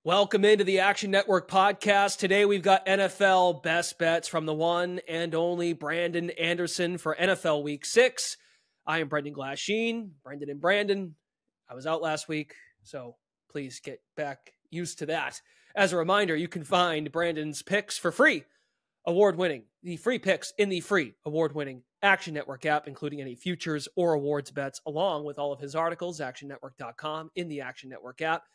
Welcome into the Action Network podcast. Today we've got NFL best bets from the one and only Brandon Anderson for NFL Week 6. I am Brendan Glasheen. Brendan and Brandon. I was out last week, so please get back used to that. As a reminder, you can find Brandon's picks for free, award-winning, the free picks in the free award-winning Action Network app, including any futures or awards bets, along with all of his articles, actionnetwork.com, in the Action Network app.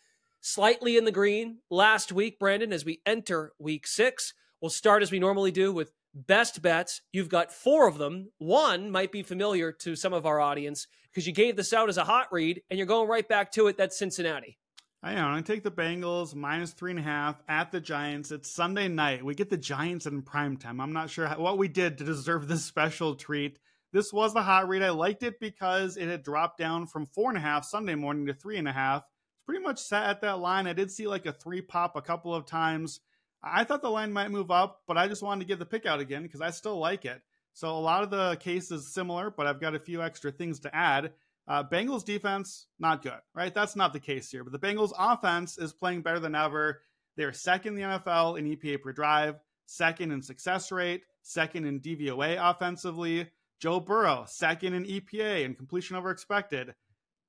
Slightly in the green last week, Brandon, as we enter week 6. We'll start as we normally do with best bets. You've got 4 of them. One might be familiar to some of our audience because you gave this out as a hot read and you're going right back to it. That's Cincinnati. I am. I take the Bengals minus 3.5 at the Giants. It's Sunday night. We get the Giants in primetime. I'm not sure what we did to deserve this special treat. This was the hot read. I liked it because it had dropped down from 4.5 Sunday morning to 3.5. Pretty much sat at that line. I did see like a 3 pop a couple of times. I thought the line might move up, but I just wanted to get the pick out again because I still like it. So a lot of the case is similar, but I've got a few extra things to add. Bengals defense, not good, right? That's not the case here, but the Bengals offense is playing better than ever. They're second in the NFL in EPA per drive, second in success rate, second in DVOA offensively. Joe Burrow, second in EPA and completion over expected.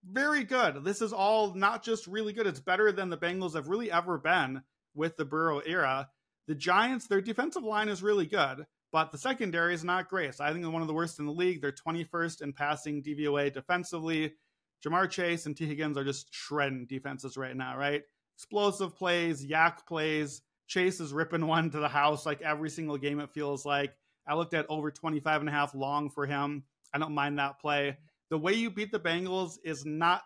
Very good. This is all not just really good. It's better than the Bengals have really ever been with the Burrow era. The Giants, their defensive line is really good, but the secondary is not great. So I think they're one of the worst in the league. They're 21st in passing DVOA defensively. Jamar Chase and T. Higgins are just shredding defenses right now, right? Explosive plays, yak plays. Chase is ripping one to the house like every single game, it feels like. I looked at over 25.5 long for him. I don't mind that play. The way you beat the Bengals is not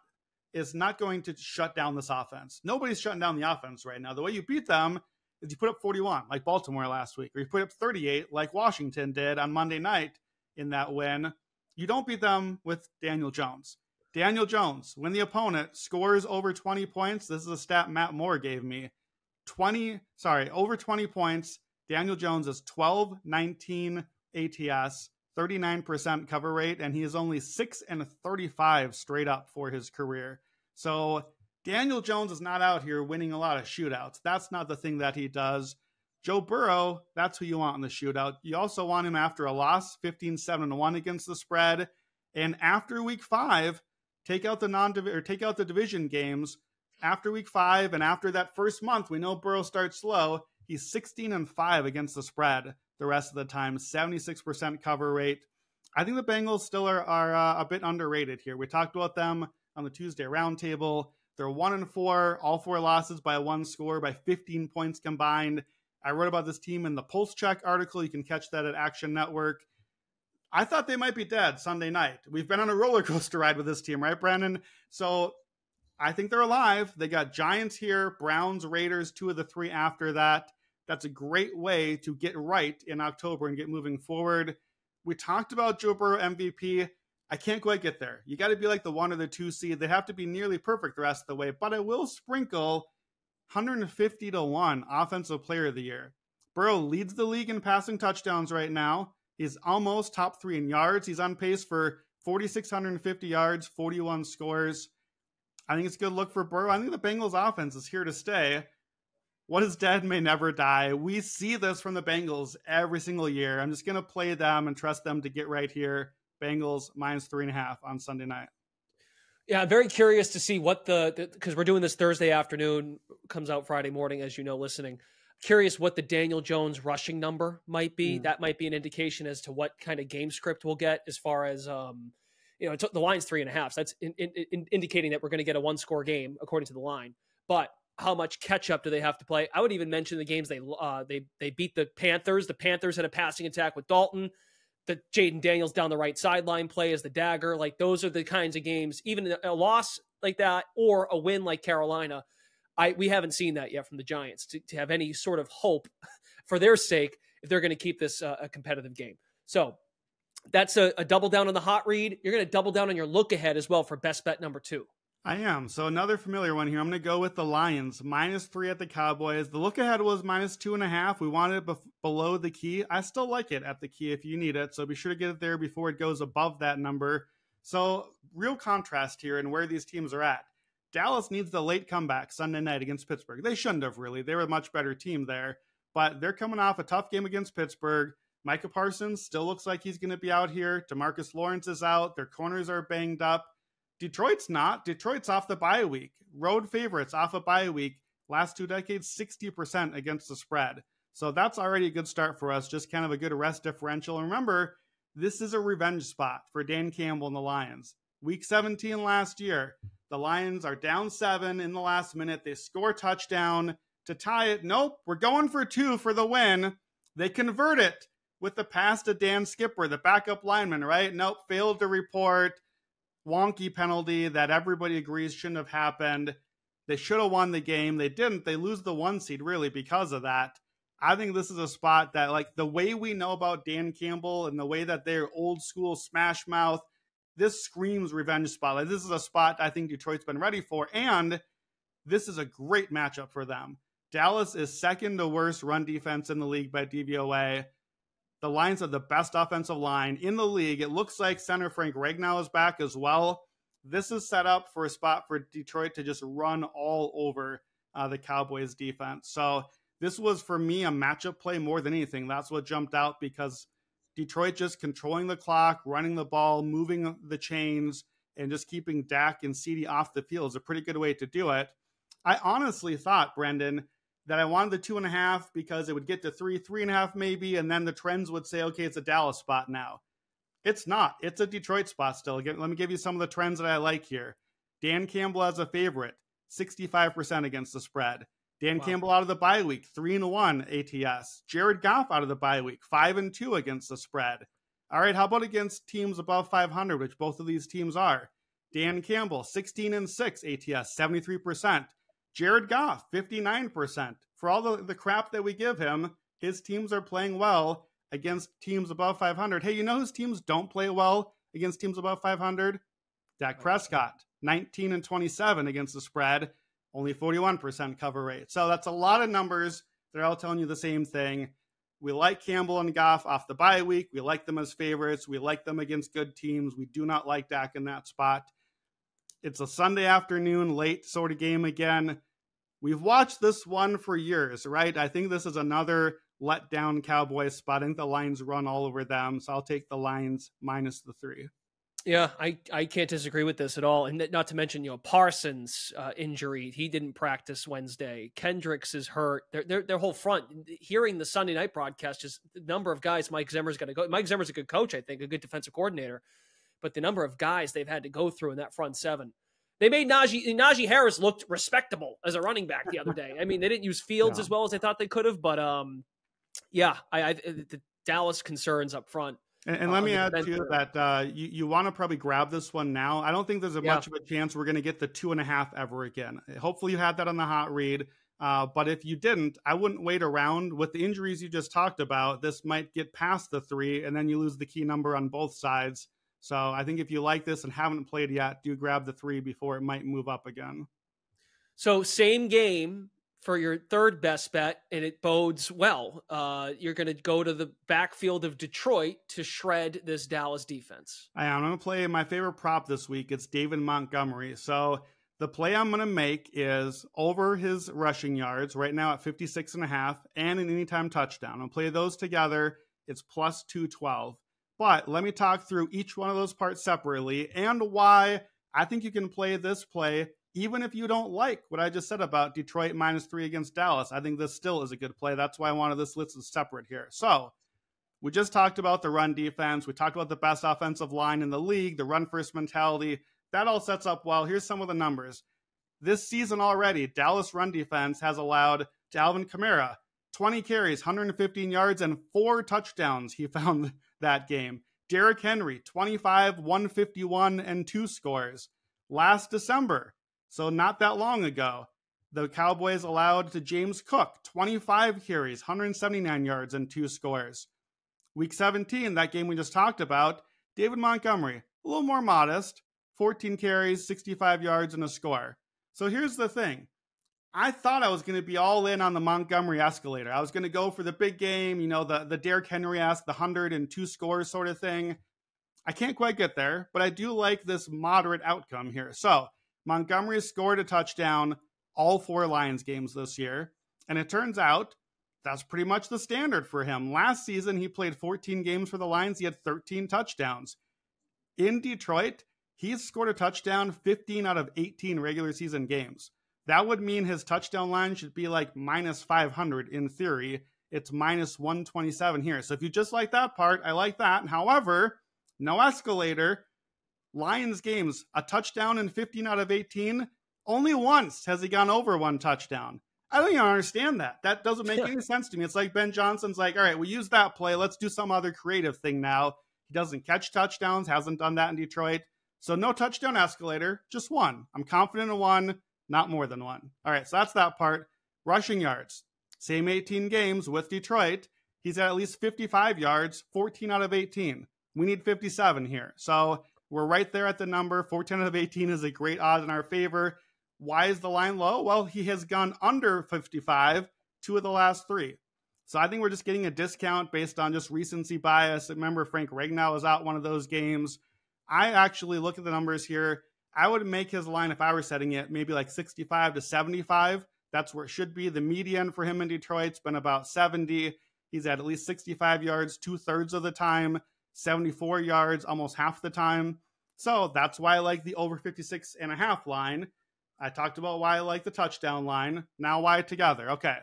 going to shut down this offense. Nobody's shutting down the offense right now. The way you beat them is you put up 41 like Baltimore last week, or you put up 38 like Washington did on Monday night in that win. You don't beat them with Daniel Jones. Daniel Jones, when the opponent scores over 20 points, this is a stat Matt Moore gave me, over 20 points, Daniel Jones is 12-19 ATS, 39% cover rate, and he is only 6-35 straight up for his career. So Daniel Jones is not out here winning a lot of shootouts. That's not the thing that he does. Joe Burrow, that's who you want in the shootout. You also want him after a loss, 15-7-1 against the spread. And after week 5, take out the division games. After week 5 and after that first month, we know Burrow starts slow. He's 16-5 against the spread. The rest of the time, 76% cover rate. I think the Bengals still are a bit underrated here. We talked about them on the Tuesday roundtable. They're 1-4, all 4 losses by 1 score, by 15 points combined. I wrote about this team in the Pulse Check article. You can catch that at Action Network. I thought they might be dead Sunday night. We've been on a roller coaster ride with this team, right, Brandon? So I think they're alive. They got Giants here, Browns, Raiders, 2 of the 3 after that. That's a great way to get right in October and get moving forward. We talked about Joe Burrow MVP. I can't quite get there. You got to be like the 1 or the 2 seed. They have to be nearly perfect the rest of the way, but I will sprinkle 150-1 offensive player of the year. Burrow leads the league in passing touchdowns right now. He's almost top 3 in yards. He's on pace for 4,650 yards, 41 scores. I think it's a good look for Burrow. I think the Bengals offense is here to stay. What is dead may never die. We see this from the Bengals every single year. I'm just going to play them and trust them to get right here. Bengals minus 3.5 on Sunday night. Yeah, I'm very curious to see what because we're doing this Thursday afternoon, comes out Friday morning, as you know, listening. Curious what the Daniel Jones rushing number might be. That might be an indication as to what kind of game script we'll get as far as, the line's 3.5. So that's indicating that we're going to get a 1-score game according to the line. But how much catch-up do they have to play? I would even mention the games they beat the Panthers. The Panthers had a passing attack with Dalton. The Jaden Daniels down the right sideline play as the dagger. Like, those are the kinds of games, even a loss like that or a win like Carolina, we haven't seen that yet from the Giants to have any sort of hope for their sake if they're going to keep this a competitive game. So that's a double down on the hot read. You're going to double down on your look ahead as well for best bet number 2. I am. So another familiar one here. I'm going to go with the Lions, -3 at the Cowboys. The look ahead was -2.5. We wanted it below the key. I still like it at the key if you need it. So be sure to get it there before it goes above that number. So real contrast here in where these teams are at. Dallas needs the late comeback Sunday night against Pittsburgh. They shouldn't have, really. They were a much better team there. But they're coming off a tough game against Pittsburgh. Micah Parsons still looks like he's going to be out here. DeMarcus Lawrence is out. Their corners are banged up. Detroit's not. Detroit's off the bye week. Road favorites off a bye week. Last 2 decades, 60% against the spread. So that's already a good start for us. Just kind of a good rest differential. And remember, this is a revenge spot for Dan Campbell and the Lions. Week 17 last year, the Lions are down 7 in the last minute. They score touchdown to tie it. Nope, we're going for 2 for the win. They convert it with the pass to Dan Skipper, the backup lineman, right? Nope, failed to report. Wonky penalty that everybody agrees shouldn't have happened. They should have won the game. They didn't. They lose the 1 seed really because of that. I think this is a spot that, like, the way we know about Dan Campbell and the way that they're old school smash mouth, this screams revenge spot. Like, this is a spot I think Detroit's been ready for, and this is a great matchup for them. Dallas is second to worst run defense in the league by DVOA. The Lions have the best offensive line in the league. It looks like center Frank Ragnow is back as well. This is set up for a spot for Detroit to just run all over the Cowboys defense. So this was, for me, a matchup play more than anything. That's what jumped out, because Detroit just controlling the clock, running the ball, moving the chains, and just keeping Dak and CeeDee off the field is a pretty good way to do it. I honestly thought, Brendan, that I wanted the 2.5 because it would get to 3.5 maybe, and then the trends would say, okay, it's a Dallas spot now. It's not. It's a Detroit spot still. Again, let me give you some of the trends that I like here. Dan Campbell as a favorite, 65% against the spread. Dan Campbell out of the bye week, 3-1 ATS. Jared Goff out of the bye week, 5-2 against the spread. All right, how about against teams above 500, which both of these teams are? Dan Campbell, 16-6 ATS, 73%. Jared Goff, 59%. For all the crap that we give him, his teams are playing well against teams above 500. Hey, you know whose teams don't play well against teams above 500? Dak Prescott, 19-27 against the spread, only 41% cover rate. So that's a lot of numbers. They're all telling you the same thing. We like Campbell and Goff off the bye week. We like them as favorites. We like them against good teams. We do not like Dak in that spot. It's a Sunday afternoon, late sort of game again. We've watched this one for years, right? I think this is another letdown Cowboys spot. I think the Lions run all over them, so I'll take the Lions minus the 3. Yeah, I can't disagree with this at all. And not to mention, Parsons' injury. He didn't practice Wednesday. Kendricks is hurt. Their whole front. Hearing the Sunday night broadcast, just the number of guys Mike Zimmer's going to go. Mike Zimmer's a good coach, I think, a good defensive coordinator. But the number of guys they've had to go through in that front seven. They made Najee Harris looked respectable as a running back the other day. I mean, they didn't use Fields as well as they thought they could have, but the Dallas concerns up front. And let me add to that, you want to probably grab this one now. I don't think there's much of a chance we're going to get the 2.5 ever again. Hopefully you had that on the hot read. But if you didn't, I wouldn't wait around. With the injuries you just talked about, this might get past the 3, and then you lose the key number on both sides. So I think if you like this and haven't played yet, do grab the 3 before it might move up again. So same game for your third best bet, and it bodes well. You're going to go to the backfield of Detroit to shred this Dallas defense. I'm going to play my favorite prop this week. It's David Montgomery. So the play I'm going to make is over his rushing yards, right now at 56.5, and an anytime touchdown. I'll play those together. It's plus 212. But let me talk through each one of those parts separately and why I think you can play this play even if you don't like what I just said about Detroit minus 3 against Dallas. I think this still is a good play. That's why I wanted this listed separate here. So we just talked about the run defense. We talked about the best offensive line in the league, the run first mentality. That all sets up well. Here's some of the numbers. This season already, Dallas run defense has allowed to Alvin Kamara 20 carries, 115 yards, and 4 touchdowns he found that game. Derrick Henry, 25, 151, and 2 scores. Last December, so not that long ago, the Cowboys allowed to James Cook 25 carries, 179 yards, and 2 scores. Week 17, that game we just talked about, David Montgomery, a little more modest, 14 carries, 65 yards, and a score. So here's the thing. I thought I was going to be all in on the Montgomery escalator. I was going to go for the big game, the Derrick Henry-esque, the 102 scores sort of thing. I can't quite get there, but I do like this moderate outcome here. So Montgomery scored a touchdown all 4 Lions games this year. And it turns out that's pretty much the standard for him. Last season, he played 14 games for the Lions. He had 13 touchdowns. In Detroit, he's scored a touchdown 15 out of 18 regular season games. That would mean his touchdown line should be like minus 500 in theory. It's minus 127 here. So if you just like that part, I like that. However, no escalator. Lions games, a touchdown in 15 out of 18. Only once has he gone over 1 touchdown. I don't even understand that. That doesn't make any sense to me. It's like Ben Johnson's like, all right, we use that play. Let's do some other creative thing now. He doesn't catch touchdowns, hasn't done that in Detroit. So no touchdown escalator, just 1. I'm confident in 1, not more than 1. All right, so that's that part. Rushing yards, same 18 games with Detroit. He's at least 55 yards, 14 out of 18. We need 57 here. So we're right there at the number. 14 out of 18 is a great odds in our favor. Why is the line low? Well, he has gone under 55 2 of the last 3. So I think we're just getting a discount based on just recency bias. Remember, Frank Ragnow was out one of those games. I actually look at the numbers here. I would make his line, if I were setting it, maybe like 65 to 75. That's where it should be. The median for him in Detroit's been about 70. He's at least 65 yards 2/3 of the time, 74 yards almost half the time. So that's why I like the over 56.5 line. I talked about why I like the touchdown line. Now why together? Okay.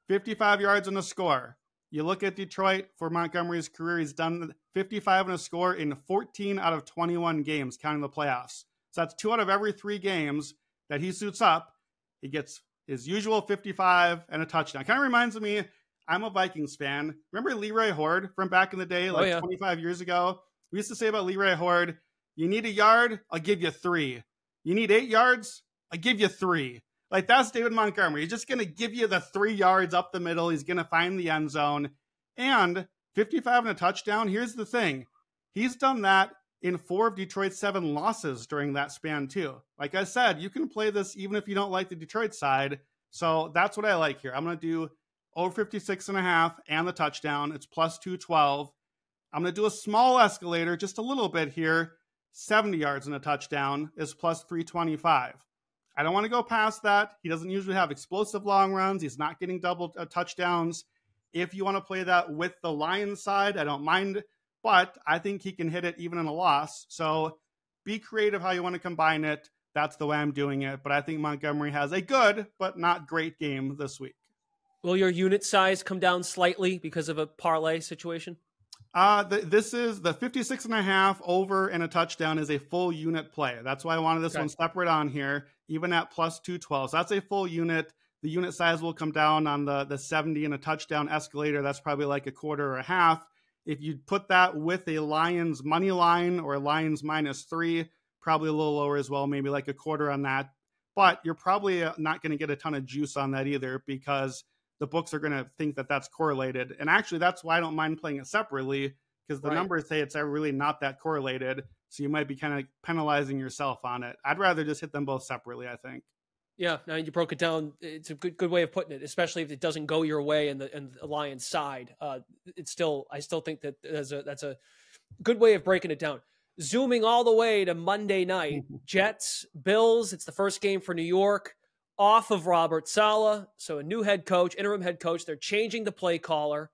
55 yards and a score. You look at Detroit for Montgomery's career, he's done 55 and a score in 14 out of 21 games, counting the playoffs. So that's 2 out of every 3 games that he suits up. He gets his usual 55 and a touchdown. Kind of reminds me, I'm a Vikings fan. Remember Leroy Horde from back in the day, 25 years ago? We used to say about Leroy Horde, you need a yard, I'll give you 3. You need 8 yards, I give you 3. Like, that's David Montgomery. He's just going to give you the 3 yards up the middle. He's going to find the end zone. And 55 and a touchdown, here's the thing. He's done that in 4 of Detroit's 7 losses during that span, too. Like I said, you can play this even if you don't like the Detroit side. So that's what I like here. I'm going to do over 56.5 and the touchdown. It's plus 212. I'm going to do a small escalator, just a little bit here. 70 yards and a touchdown is plus 325. I don't want to go past that. He doesn't usually have explosive long runs. He's not getting double touchdowns. If you want to play that with the Lions side, I don't mind, but I think he can hit it even in a loss. So be creative how you want to combine it. That's the way I'm doing it. But I think Montgomery has a good but not great game this week. Will your unit size come down slightly because of a parlay situation? This is the 56.5 over and a touchdown is a full unit play. That's why I wanted this one separate on here, even at plus 212. So that's a full unit. The unit size will come down on the 70 and a touchdown escalator. That's probably like a quarter or a half. If you put that with a Lions money line or Lions -3, probably a little lower as well, maybe like a quarter on that. But you're probably not going to get a ton of juice on that either because the books are going to think that that's correlated. And actually, that's why I don't mind playing it separately, because the numbers say it's really not that correlated. So you might be kind of penalizing yourself on it. I'd rather just hit them both separately, I think. Yeah, now you broke it down. It's a good way of putting it, especially if it doesn't go your way and the Lions side. I still think that that's a good way of breaking it down. Zooming all the way to Monday night, Jets, Bills. It's the first game for New York. Off of Robert Saleh, so a new head coach, interim head coach. They're changing the play caller.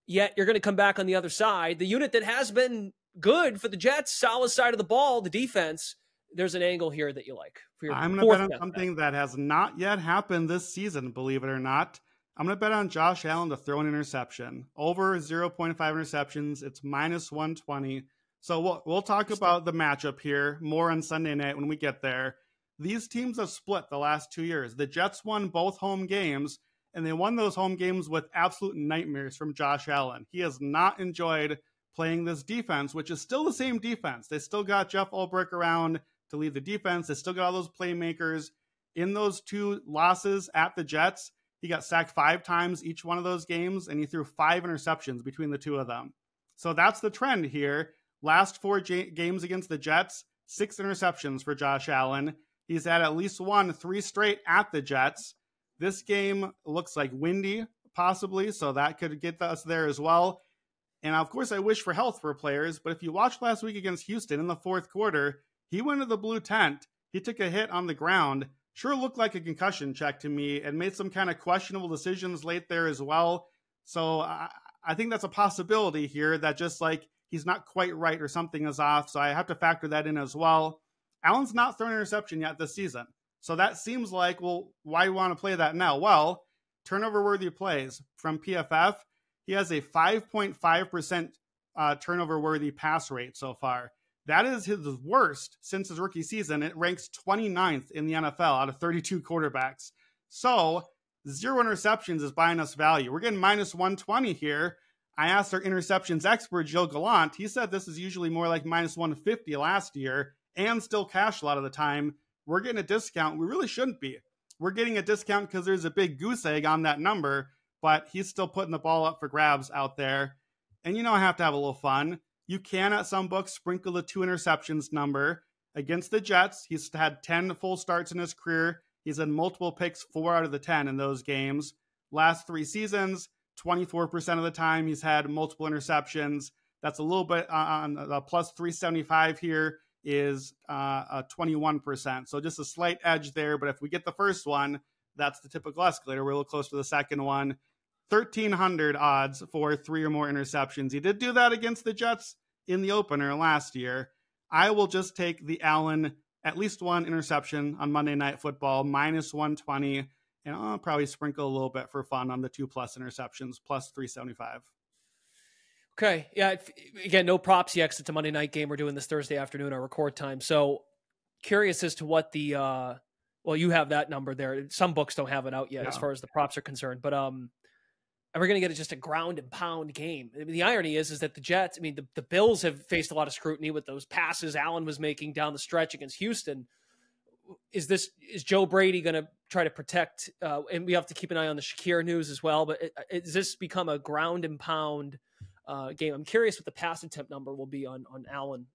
Yet you're going to come back on the other side. The unit that has been good for the Jets, Saleh's side of the ball, the defense. There's an angle here that you like. For your I'm going to bet on something that has not yet happened this season, believe it or not. I'm going to bet on Josh Allen to throw an interception. Over 0.5 interceptions. It's -120. So we'll talk about the matchup here more on Sunday night when we get there. These teams have split the last 2 years. The Jets won both home games, and they won those home games with absolute nightmares from Josh Allen. He has not enjoyed playing this defense, which is still the same defense. They still got Jeff Ulbrich around to lead the defense. They still got all those playmakers. In those 2 losses at the Jets, he got sacked 5 times each one of those games, and he threw 5 interceptions between the 2 of them. So that's the trend here. Last 4 games against the Jets, 6 interceptions for Josh Allen. He's had at least 3 straight at the Jets. This game looks like windy, possibly, so that could get us there as well. And of course, I wish for health for players, but if you watched last week against Houston in the 4th quarter, he went to the blue tent. he took a hit on the ground. Sure looked like a concussion check to me and made some kind of questionable decisions late there as well. So I think that's a possibility here that just like he's not quite right or something is off. So I have to factor that in as well. Allen's not thrown an interception yet this season. So that seems like, well, why do you want to play that now? Well, turnover-worthy plays from PFF, he has a 5.5% turnover-worthy pass rate so far. That is his worst since his rookie season. It ranks 29th in the NFL out of 32 quarterbacks. So 0 interceptions is buying us value. We're getting minus 120 here. I asked our interceptions expert, Joe Gallant. He said this is usually more like minus 150 last year and still cash a lot of the time. We're getting a discount. We really shouldn't be. We're getting a discount because there's a big goose egg on that number, but he's still putting the ball up for grabs out there. And I have to have a little fun. You can, at some books, sprinkle the 2 interceptions number. Against the Jets, he's had 10 full starts in his career. He's had multiple picks, 4 out of the 10 in those games. Last 3 seasons, 24% of the time, he's had multiple interceptions. That's a little bit on the plus 375 here is 21%. So just a slight edge there. But if we get the first one, that's the typical escalator. We're a little close to the second one. 1,300 odds for 3 or more interceptions. He did do that against the Jets in the opener last year. I will just take the Allen at least 1 interception on Monday Night Football, minus 120, and I'll probably sprinkle a little bit for fun on the 2+ interceptions, plus 375. Okay. Yeah. Again, no props yet because it's a Monday night game. We're doing this Thursday afternoon, our record time. So curious as to what the, well, you have that number there. Some books don't have it out yet as far as the props are concerned, but, and we're going to get just a ground and pound game. I mean, the irony is that the Jets, the Bills have faced a lot of scrutiny with those passes Allen was making down the stretch against Houston. Is Joe Brady going to try to protect, and we have to keep an eye on the Shakir news as well, but has this become a ground and pound game? I'm curious what the pass attempt number will be on Allen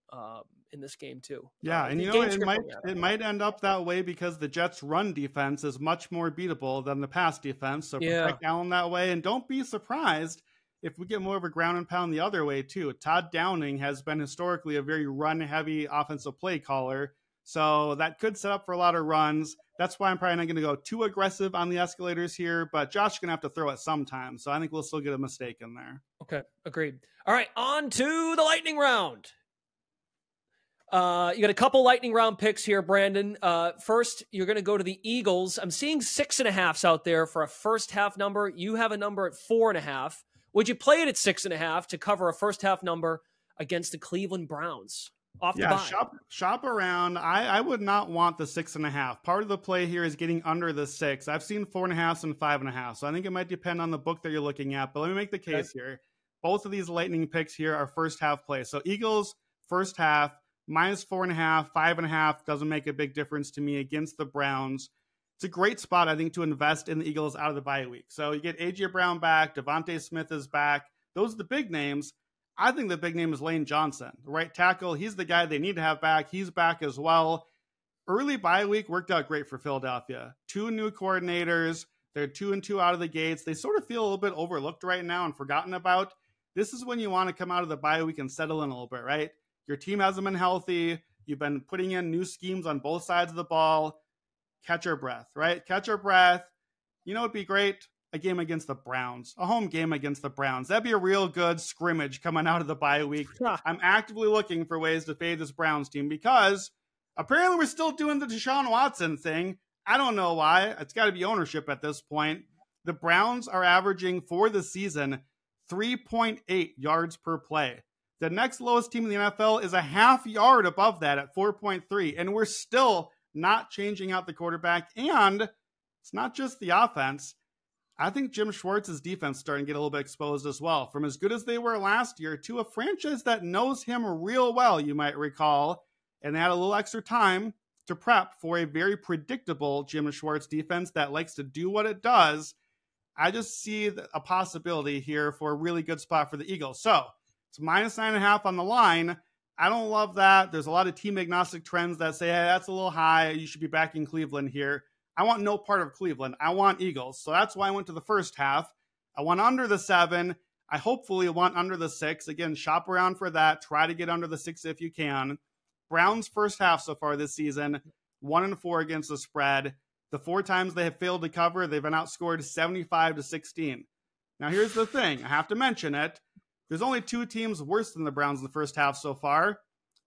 in this game too. Yeah, and it might end up that way because the Jets' run defense is much more beatable than the pass defense. So protect Allen that way, and don't be surprised if we get more of a ground and pound the other way too. Todd Downing has been historically a very run-heavy offensive play caller, so that could set up for a lot of runs. That's why I'm probably not going to go too aggressive on the escalators here, but Josh is going to have to throw it sometime. So I think we'll still get a mistake in there. Okay, agreed. All right, on to the lightning round. You got a couple lightning round picks here, Brandon. First, you're going to go to the Eagles. I'm seeing 6.5s out there for a first half number. You have a number at 4.5. Would you play it at 6.5 to cover a first half number against the Cleveland Browns? Off the bye. Shop around. I would not want the 6.5. Part of the play here is getting under the 6. I've seen 4.5s and 5.5. So I think it might depend on the book that you're looking at. But let me make the case here. Both of these lightning picks here are first half plays. So Eagles first half minus 4.5, 5.5 doesn't make a big difference to me against the Browns. It's a great spot, I think, to invest in the Eagles out of the bye week. So you get A.J. Brown back, Devontae Smith is back. Those are the big names. I think the big name is Lane Johnson, the right tackle. He's the guy they need to have back. He's back as well. Early bye week worked out great for Philadelphia. 2 new coordinators. They're 2-2 out of the gates. They sort of feel a little bit overlooked right now and forgotten about. This is when you want to come out of the bye week and settle in a little bit, right? Your team hasn't been healthy. You've been putting in new schemes on both sides of the ball. Catch your breath, right? Catch your breath. You know, it'd be great. A game against the Browns, a home game against the Browns. That'd be a real good scrimmage coming out of the bye week. I'm actively looking for ways to fade this Browns team because apparently we're still doing the Deshaun Watson thing. I don't know why. It's got to be ownership at this point. The Browns are averaging for the season 3.8 yards per play. The next lowest team in the NFL is a half yard above that at 4.3. And we're still not changing out the quarterback. And it's not just the offense. I think Jim Schwartz's defense starting to get a little bit exposed as well. From as good as they were last year to a franchise that knows him real well, you might recall. And they had a little extra time to prep for a very predictable Jim Schwartz defense that likes to do what it does. I just see a possibility here for a really good spot for the Eagles. So it's minus 9.5 on the line. I don't love that. There's a lot of team agnostic trends that say, hey, that's a little high. You should be back in Cleveland here. I want no part of Cleveland. I want Eagles. So that's why I went to the first half. I went under the 7. I hopefully want under the 6. Again, shop around for that. Try to get under the 6 if you can. Browns first half so far this season, 1-4 against the spread. The 4 times they have failed to cover, they've been outscored 75-16. Now, here's the thing. I have to mention it. There's only 2 teams worse than the Browns in the first half so far.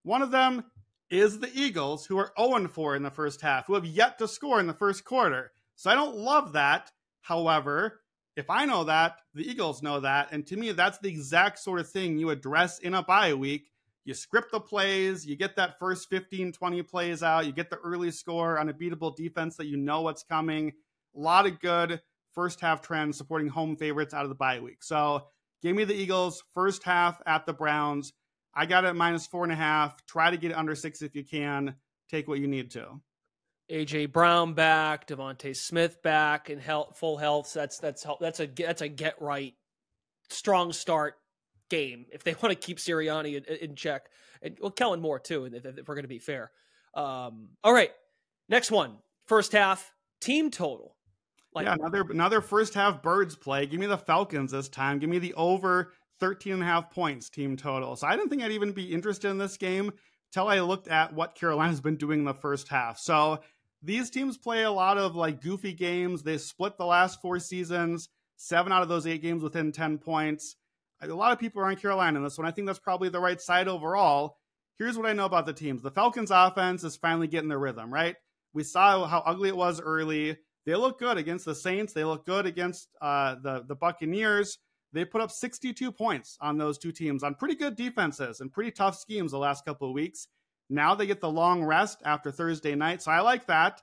One of them is the Eagles, who are 0-4 in the first half, who have yet to score in the first quarter. So I don't love that. However, if I know that, the Eagles know that. And to me, that's the exact sort of thing you address in a bye week. You script the plays, you get that first 15, 20 plays out, you get the early score on a beatable defense that you know what's coming. A lot of good first half trends supporting home favorites out of the bye week. So give me the Eagles first half at the Browns. I got it at -4.5. Try to get it under 6 if you can. Take what you need to. AJ Brown back, Devontae Smith back in full health. So that's a get right, strong start game if they want to keep Sirianni in check, and well, Kellen Moore too, if we're going to be fair. All right, next one, first half team total. Another first half birds play. Give me the Falcons this time. Give me the over 13.5 points team total. So I didn't think I'd even be interested in this game till I looked at what Carolina's been doing in the first half. So these teams play a lot of like goofy games. They split the last 4 seasons, 7 out of those 8 games within 10 points. A lot of people are on Carolina in this one. I think that's probably the right side overall. Here's what I know about the teams. The Falcons offense is finally getting their rhythm, right? We saw how ugly it was early. They look good against the Saints. They look good against the Buccaneers. They put up 62 points on those 2 teams on pretty good defenses and pretty tough schemes the last couple of weeks. Now they get the long rest after Thursday night, so I like that.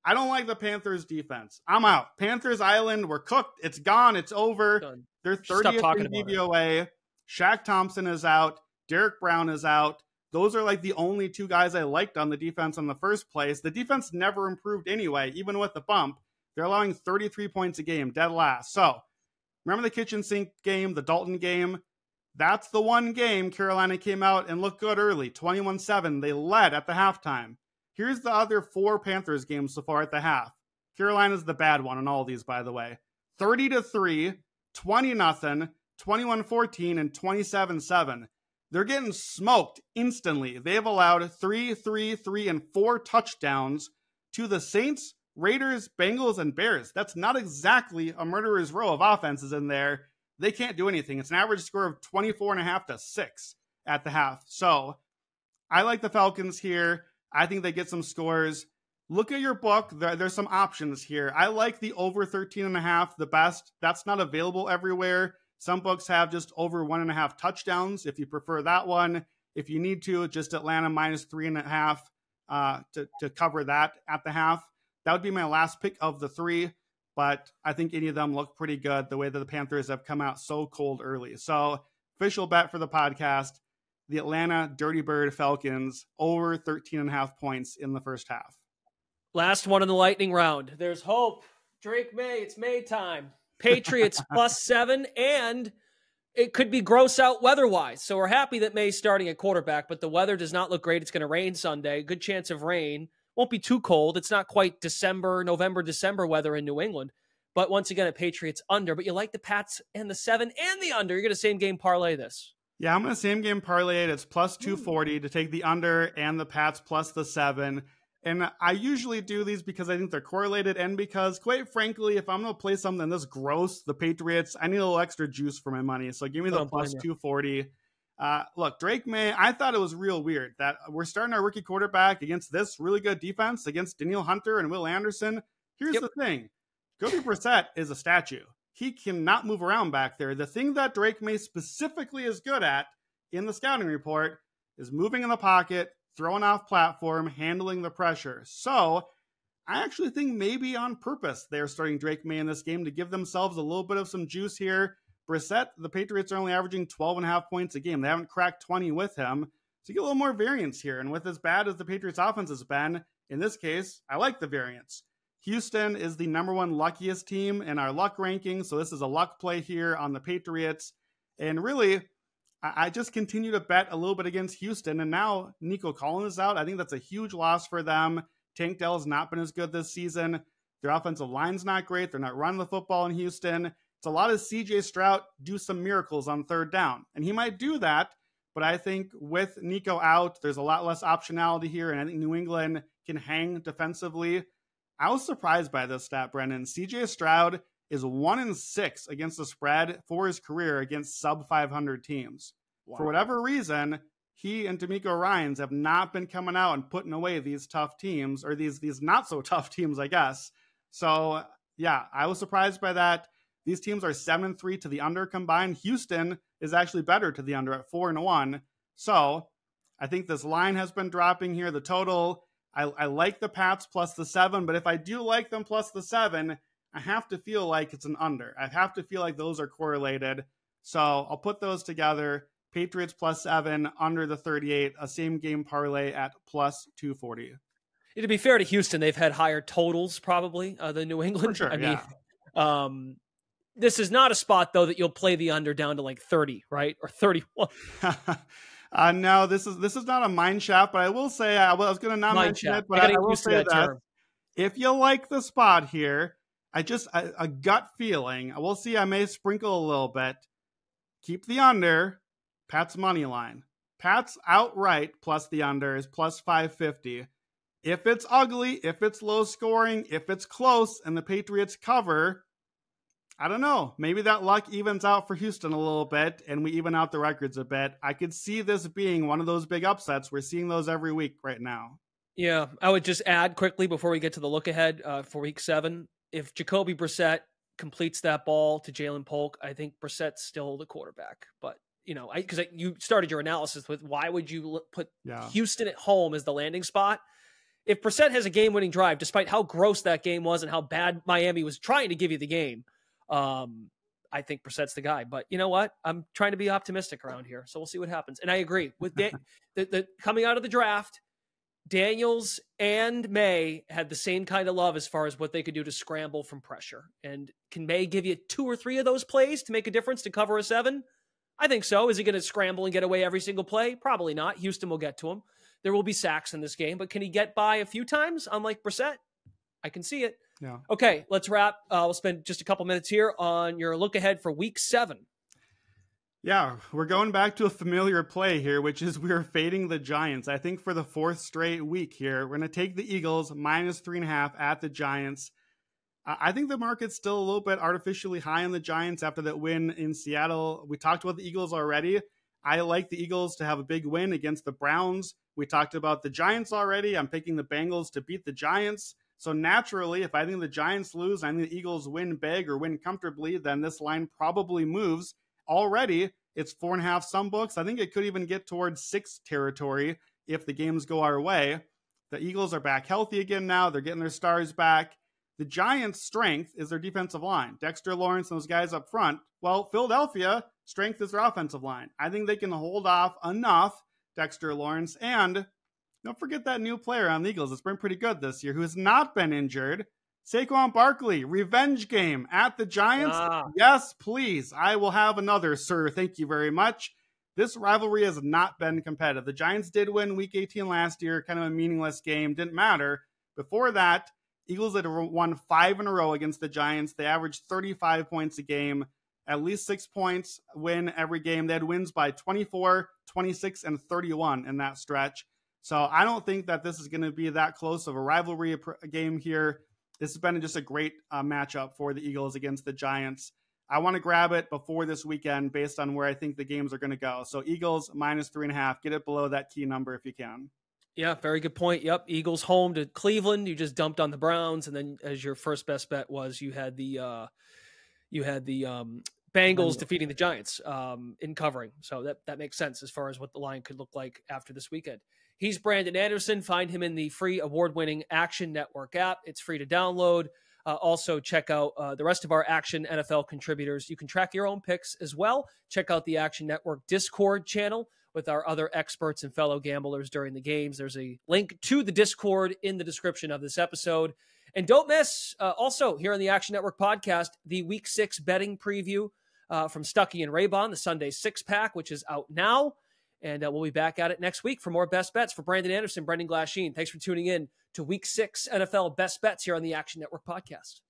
I don't like the Panthers defense. I'm out. Panthers Island, we're cooked. It's gone. It's over. Done. They're 30th in DVOA. Shaq Thompson is out. Derek Brown is out. Those are like the only 2 guys I liked on the defense in the first place. The defense never improved anyway, even with the bump. They're allowing 33 points a game, dead last. So remember the kitchen sink game, the Dalton game? That's the one game Carolina came out and looked good early, 21-7. They led at the halftime. Here's the other 4 Panthers games so far at the half. Carolina's the bad one in all of these, by the way. 30-3, 20-0, 21-14, and 27-7. They're getting smoked instantly. They have allowed 3, 3, 3, and 4 touchdowns to the Saints, Raiders, Bengals, and Bears. That's not exactly a murderer's row of offenses in there. They can't do anything. It's an average score of 24.5-6 at the half. So I like the Falcons here. I think they get some scores. Look at your book. There's some options here. I like the over 13.5 the best. That's not available everywhere. Some books have just over 1.5 touchdowns if you prefer that one. If you need to, just Atlanta -3.5 to cover that at the half. That would be my last pick of the 3. But I think any of them look pretty good the way that the Panthers have come out so cold early. So official bet for the podcast, the Atlanta Dirty Bird Falcons over 13.5 points in the first half. Last one in the lightning round. There's hope. Drake May, it's May time. Patriots +7, and it could be gross out weather-wise. So we're happy that May's starting at quarterback, but the weather does not look great. It's going to rain Sunday. Good chance of rain. Won't be too cold. It's not quite November, December weather in New England. But once again, a Patriots under. But you like the Pats and the 7 and the under. You're going to same game parlay this. Yeah, I'm going to same game parlay it. It's +240 to take the under and the Pats plus the 7. And I usually do these because I think they're correlated and because, quite frankly, if I'm going to play something this gross, the Patriots, I need a little extra juice for my money. So give me the +240. Look, Drake May, I thought it was real weird that we're starting our rookie quarterback against this really good defense, against Danielle Hunter and Will Anderson. Here's the thing. Jacoby Brissett is a statue. He cannot move around back there. The thing that Drake May specifically is good at in the scouting report is moving in the pocket, throwing off platform, handling the pressure. So I actually think maybe on purpose they're starting Drake May in this game to give themselves a little bit of some juice here. Brissett, the Patriots are only averaging 12.5 points a game. They haven't cracked 20 with him. So you get a little more variance here. And with as bad as the Patriots offense has been, in this case, I like the variance. Houston is the #1 luckiest team in our luck ranking. So this is a luck play here on the Patriots. And really, I just continue to bet a little bit against Houston. And now Nico Collins is out. I think that's a huge loss for them. Tank Dell has not been as good this season. Their offensive line's not great. They're not running the football in Houston. It's a lot of CJ Stroud do some miracles on 3rd down. And he might do that, But I think with Nico out, there's a lot less optionality here, and I think New England can hang defensively. I was surprised by this stat, Brendan. CJ Stroud is 1-6 against the spread for his career against sub 500 teams. Wow. For whatever reason, he and D'Amico Ryans have not been coming out and putting away these tough teams, or these not so tough teams, I guess. So yeah, I was surprised by that. These teams are 7-3 to the under combined. Houston is actually better to the under at 4-1. So I think this line has been dropping here. The total, I like the Pats plus the 7, but if I do like them plus the 7, I have to feel like it's an under. I have to feel like those are correlated. So I'll put those together. Patriots plus 7, under the 38, a same game parlay at plus 240. To be fair to Houston, they've had higher totals probably than New England. For sure, mean, this is not a spot, though, that you'll play the under down to like 30, right? Or 31. No, this is not a mind shot, but I will say, I was going to not mention it, but I will say that if you like the spot here, a gut feeling, we'll see, I may sprinkle a little bit. Keep the under, Pats money line. Pats outright plus the under is plus 550. If it's ugly, if it's low scoring, if it's close and the Patriots cover, I don't know. Maybe that luck evens out for Houston a little bit and we even out the records a bit. I could see this being one of those big upsets. We're seeing those every week right now. Yeah, I would just add quickly before we get to the look ahead for week 7. If Jacoby Brissett completes that ball to Jalen Polk, I think Brissett's still the quarterback. But, because you started your analysis with why would you put Houston at home as the landing spot? If Brissett has a game-winning drive, despite how gross that game was and how bad Miami was trying to give you the game, I think Brissett's the guy. But you know what? I'm trying to be optimistic around here, so we'll see what happens. And I agree with the coming out of the draft, Daniels and May had the same kind of love as far as what they could do to scramble from pressure. And can May give you 2 or 3 of those plays to make a difference to cover a 7? I think so. Is he going to scramble and get away every single play? Probably not. Houston will get to him. There will be sacks in this game, but can he get by a few times, unlike Brissett? I can see it. Yeah. Okay, let's wrap. We'll spend just a couple minutes here on your look ahead for week 7. Yeah, we're going back to a familiar play here, which is we're fading the Giants. I think for the 4th straight week here, we're going to take the Eagles minus 3.5 at the Giants. I think the market's still a little bit artificially high on the Giants after that win in Seattle. We talked about the Eagles already. I like the Eagles to have a big win against the Browns. We talked about the Giants already. I'm picking the Bengals to beat the Giants. So naturally, if I think the Giants lose, I think the Eagles win big or win comfortably, then this line probably moves. Already, it's 4.5 some books. I think it could even get towards 6 territory if the games go our way. The Eagles are back healthy again now. They're getting their stars back. The Giants' strength is their defensive line. Dexter Lawrence and those guys up front. Well, Philadelphia, strength is their offensive line. I think they can hold off enough Dexter Lawrence. And don't forget that new player on the Eagles that's been pretty good this year who has not been injured. Saquon Barkley, revenge game at the Giants. Yes, please. I will have another, sir. Thank you very much. This rivalry has not been competitive. The Giants did win Week 18 last year, kind of a meaningless game. Didn't matter. Before that, Eagles had won 5 in a row against the Giants. They averaged 35 points a game, at least 6 points win every game. They had wins by 24, 26, and 31 in that stretch. So I don't think that this is going to be that close of a rivalry game here. This has been just a great matchup for the Eagles against the Giants. I want to grab it before this weekend based on where I think the games are going to go. So Eagles minus 3.5. Get it below that key number if you can. Yeah, very good point. Yep, Eagles home to Cleveland. You just dumped on the Browns, and then as your first best bet was you had the Bengals defeating the Giants in covering. So that makes sense as far as what the line could look like after this weekend. He's Brandon Anderson. Find him in the free award-winning Action Network app. It's free to download. Also, check out the rest of our Action NFL contributors. You can track your own picks as well. Check out the Action Network Discord channel with our other experts and fellow gamblers during the games. There's a link to the Discord in the description of this episode. And don't miss, also here on the Action Network podcast, the Week 6 betting preview from Stuckey and Raybon, the Sunday 6-pack, which is out now. And we'll be back at it next week for more best bets. For Brandon Anderson, Brendan Glasheen, thanks for tuning in to Week 6 NFL Best Bets here on the Action Network podcast.